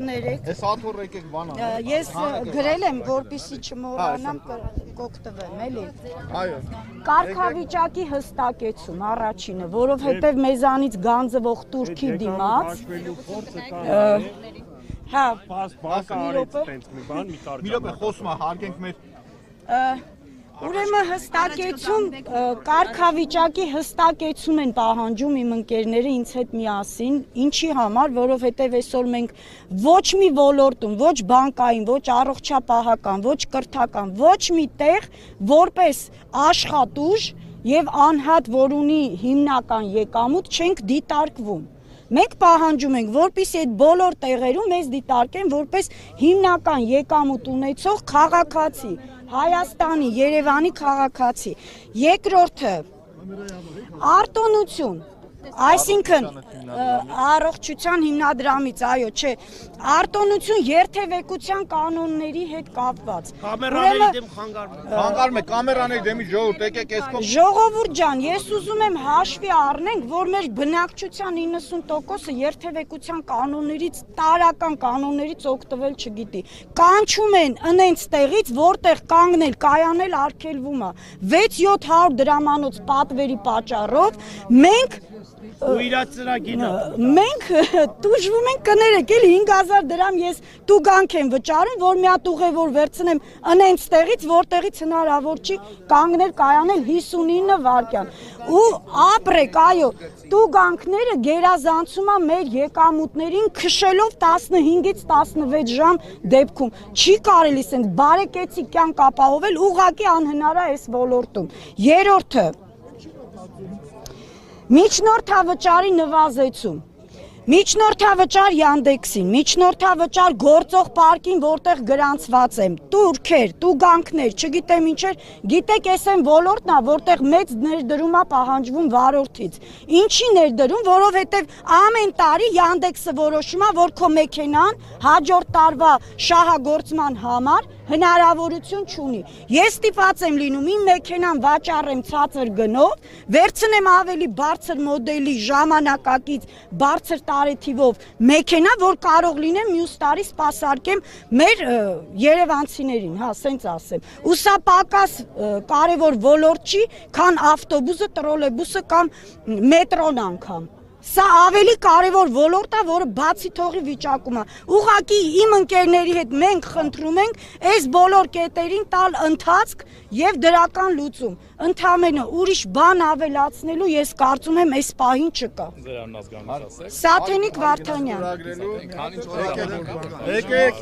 Ես աթոռ եկեք բանա։ Ես գրել եմ, որպեսզի չմոռանամ կօգտվեմ, էլի։ Այո։ Կարգավիճակի հստակեցում առաջինը, որովհետև մեզանից գանձվող Թուրքի դիմաց հա, մի րոպե խոսում հարգենք մեր ուրեմն հստակեցում, կարգավիճակի հստակեցում են պահանջում իմ ընկերները ինձ հետ միասին, ինչի համար, որովհետև այսօր մենք ոչ մի ոլորտում, ոչ բանկային, ոչ առողջապահական, ոչ կրթական, ոչ մի տեղ որպես աշխատուժ եւ անհատ, որ ունի հիմնական եկամուտ, չենք դիտարկվում։ Մենք պահանջում ենք, որպեսզի այդ բոլոր տեղերում մեզ դիտարկեն որպես հիմնական եկամուտ ունեցող քաղաքացի, Հայաստանի, Երևանի քաղաքացի։ Երկրորդը արտոնություն, այսինքն առողջության հիմնադրամից, այո, չէ, արտոնություն երթևեկության կանոնների հետ կապված։ Կամերաների դեմ խանգարում եք, կամերաների դեմի ժողովուրդ, եկեք այս կողմ։ Ժողովուրդ ջան, ես ուզում եմ հաշվի առնենք, որ մեր բնակչության 90%-ը երթևեկության կանոններից, տարրական կանոններից օգտվել չգիտի։ Կանչում են ընենց տեղից, որտեղ կանգնել, կայանել արգելվում է 6-700 դրամանոց պատվերի պատճառով, մենք Մենք տուժվում ենք կներեք, էլի 5000 դրամ ես տուգանք եմ վճարում, որ մի հատ ուղևոր վերցնեմ ընենց տեղից, որտեղից հնարավոր չի կանգնել, կայանել 59 վայրկյան։ Ու ապրեք, այո, տուգանքները գերազանցում է մեր եկամուտներին քշելով 15-ից 16 ժամ դեպքում։ Չի կարելի սենց բարեկեցիկ կյանք ապահովել, ուղղակի անհնար է այս ոլորտում։ Երրորդը Միջնորդավճարի նվազեցում, միջնորդավճար Յանդեքսին, միջնորդավճար գործող պարկին, որտեղ գրանցված եմ, տուրքեր, տուգանքներ, չգիտեմ ինչեր, գիտեք ես եմ ոլորտն է, որտեղ մեծ ներդրում է պահանջվում վարորդից։ Ինչի ներդրում, որովհետև ամեն տարի Յանդեքսը որոշում է, որ քո մեքենան հաջորդ տարվա շահագործման համար հնարավորություն չունի։ Ես ստիպված եմ լինում իմ մեքենան վաճառեմ ցածր գնով, վերցնեմ ավելի բարձր մոդելի ժամանակակից բարձր տարեթիվով մեքենա, որ կարող լինեմ մյուս տարի սպասարկեմ մեր երևանցիներին, հա, սենց ասեմ։ Ու սա պակաս կարևոր ոլորտ չի, քան ավտոբուսը, տրոլեյբուսը կամ մետրոն անգամ։ Սա ավելի կարևոր ոլորտ է, որը բացի թողի վիճակում է։ Ուղղակի իմ ընկերների հետ մենք խնդրում ենք այս բոլոր կետերին տալ ընթացք եւ դրական լուծում։ Ընդամենը ուրիշ բան ավելացնելու ես կարծում եմ այս պահին չկա։ Սաթենիկ Վարդանյան։ Եկեք,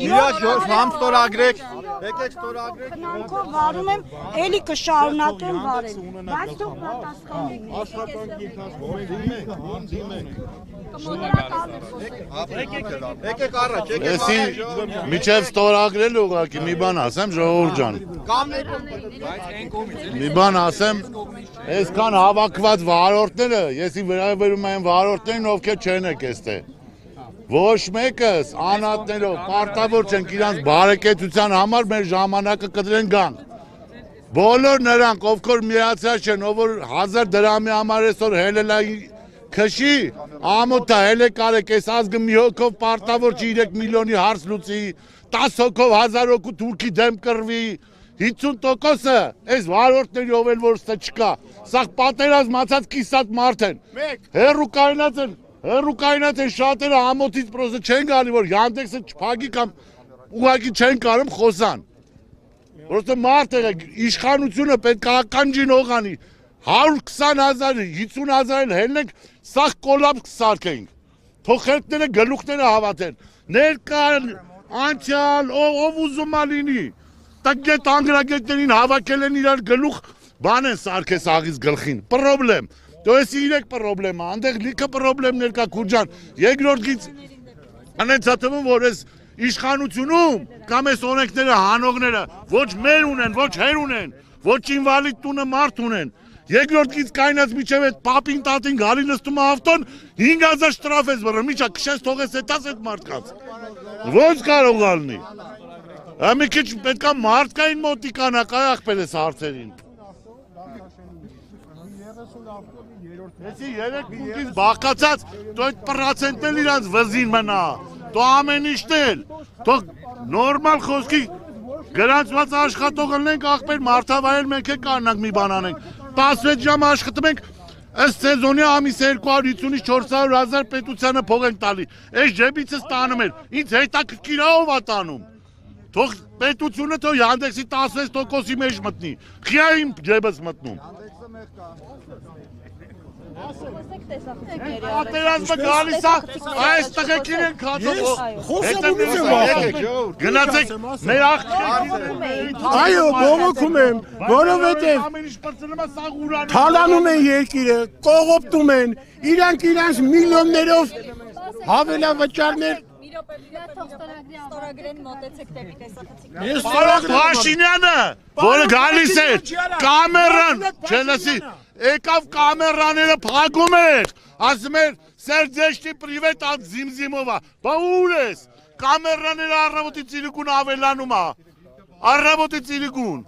իրաք համ ստորագրեք, եկեք ստորագրեք։ Խնամքով վարում եմ, էլի կշարունակեմ վարել, բայց թող պատասխան լինի։ Աշխատանքի ընթացքում եկեք առաջ, եկեք առաջ։ Միջև ստորագրել ուղղակի մի բան ասեմ, ժողովուրդ ջան։ Մի բան ասեմ, այսքան հավաքված վարորդները, եսի վերաբերում եմ վարորդներին, ովքեր չեն եք էստեղ։ Ոչ մեկս անհատներով պարտավոր չենք իրանց բարեկեցության համար մեր ժամանակը կտրեն գանք։ Բոլոր նրանք, ովքեր միացած չեն, ով 1000 դրամի համար այսօր հելելա քշի, ամոթա հելե կարեք, այս ազգը մի հոգով պարտավոր չի 3 միլիոնի հարց լուծի, 10 հոգով 1000 հոգու Թուրքի դեմ կռվի, 50%-ը այս վարորդների ով էլ որ ստը չկա, սաղ պատերազմացած կիսատ մարդ են, հեռու կայնած են շատերը ամոթից պրոսը չեն գալի, որ Յանդեքսը չփագի կամ ուղղակի չեն կարում խոսան, որովհետև մարդ եղեք, իշխանությունը պետք է ականջին օղանի, 120,000, 50,000 հելնենք, սաղ կոլապ կսարկենք, թող խելքները գլուխները հավատեն, ներկան, անցյալ, ով ուզում ա լինի, տագետ անգրագետներին հավաքել են իրար գլուխ, բան են սարքես աղից գլխին, պրոբլեմ, դո ես իրեք պրոբլեմ, անդեղ լիքը պրոբլեմներ կա Քուրջան, երկրորդ գից, անենց հատվում, որ ես իշխանությունում, կամ ես օրենքները, հանողները, ոչ մեր ունեն, ոչ հեր ունեն, ոչ ինվալիդ տունը մարդ ունեն, երկրորդ գից կայնած միջև այդ պապին տատին գալի նստում ավտոն 5000 շտրաֆ ես բռնում, ինչա քշես թողես հետաս այդ մարդկանց։ Ոնց կարող ալնի։ Մի քիչ պետքա մարդկային մոտիկանա կայ ախպել ես հարցերին։ Էսի 3 փունքից բաղկացած, դու այդ պրոցենտն էլ իրանց վզին մնա։ Դու ամեն ինչն թող նորմալ խոսքի գրանցված աշխատող լինենք ախպեր մարդավայել մենք է կանանք մի բան անենք 16 ժամ աշխատում ենք ըստ սեզոնի ամիս 250-ից 400,000 պետությանը փող ենք տալի այս ջեբիցս տանում են ինձ հետաքրքիր ով է տանում թող պետությունը թող Yandex-ի 16%-ի մեջ մտնի խիա իմ ջեբս մտնում Ատերազմը գալիս է այս տղեկին են քաթող գնացեք մեր աղջիկներին Այո, բողոքում եմ, որովհետև թալանում են երկիրը, կողոպտում են, իրանք իրանց միլիոններով հավելավճարներ Ստորագրեն մոտեցեք դեպի տեսախցիկները։ Ես Պարոն Փաշինյանը, որը գալիս էր կամերան, չելսի, եկավ կամերաները փակում էր, ասում էր Սերդեշտի պրիվետ at Զիմզիմովա, բա ուր ես, կամերաները առավոտի ծիլիկուն ավելանում է, առավոտի ծիլիկուն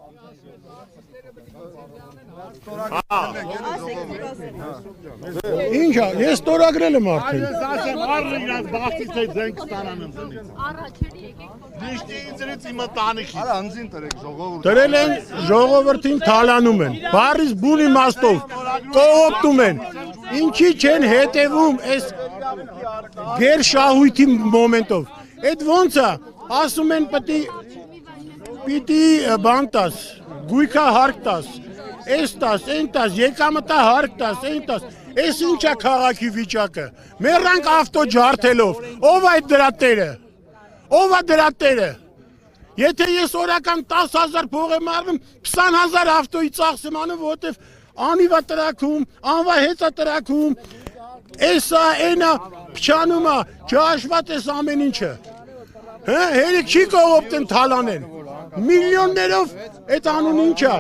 Ինչ է, ես ստորագրել եմ արդեն Ես ասեմ, առը իրանց բաղթից թե ձենք ստանան ընձնից Դիշտի ինձրից իմը տանիքի Արա անձին տրեք ժողովուրդ Դրել են ժողովրդին թալանում են, բարիս բուն իմաստով, կողոպտում են, ինչի չեն հետևում այս գեր շահույթի մոմենտով, այդ ոնց է, ասում են պիտի բան տաս, գույքա հարկ տաս, այս տաս, են տաս, եկամտա հարկ տաս, են տաս, այս ինչ է քաղաքի վիճակը, մեռանք ավտո ջարդելով, ով այդ դրա տերը, ով է դրա տերը, եթե ես օրական 10,000 փող եմ առնում, 20,000 ավտոյի ծախս եմ անում, որտեվ անիվա տրակում, անվա հետա տրակում, էսա, ենա, փչանում է, չհաշված ես ամեն ինչը, հերիք չի կողոպտեն թալանեն, միլիոններով այդ անուն ինչ է,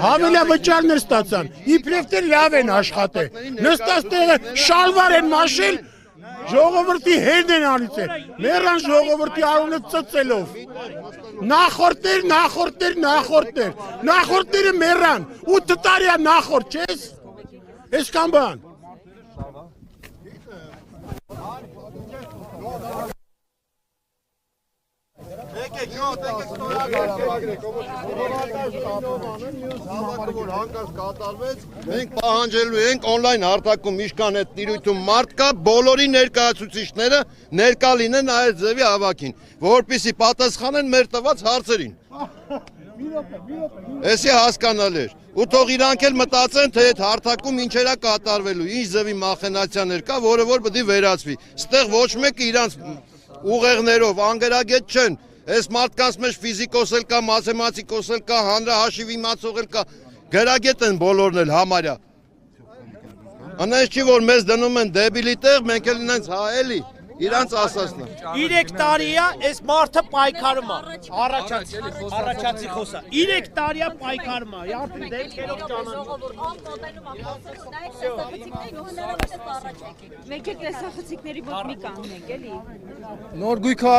հավելավճարներ ստացան, իբրև լավ են աշխատել, նստած տեղը շալվար են մաշել, ժողովրդի հերն են անիցել, մերան ժողովրդի արունը ծծելով, նախորդները մերան, 8 տարի է նախորդ, չես, ես կան բան, Եկեք շոտ որ հանկարծ կատարվեց մենք պահանջելու ենք on-line հարթակում իշքան այդ տիրույթում մարդ կա բոլորի ներկայացուցիչները ներկա լինեն այս ձևի հավաքին որպեսզի պատասխանեն մեր տված հարցերին Էսի հասկանալ էր ու թող իրանք էլ մտածեն թե այդ հարթակում ինչերա կատարվելու ինչ ձևի մախենացիաներ կա որը որ պետք է վերացվի ստեղ ոչ մեկը իրանց ուղեղներով անգերագետ չեն Այս մարդկանց մեջ ֆիզիկոս էլ կա, մաթեմատիկոս էլ կա, հանրահաշիվ իմացող էլ կա, գրագետ են բոլորն էլ համարյա։ Անես չի որ մեզ դնում են դեբիլի տեղ, մենք էլ ինձ հա էլի, իրանց ասածն է։ 3 տարի է այս մարդը պայքարում է, առաջացի խոսա։ 3 տարի է պայքարում է, արդեն դեպքերով ճանաչում։ Մեկ էլ տեսախցիկների ոչ մի կանենք էլի։ նոր գույքը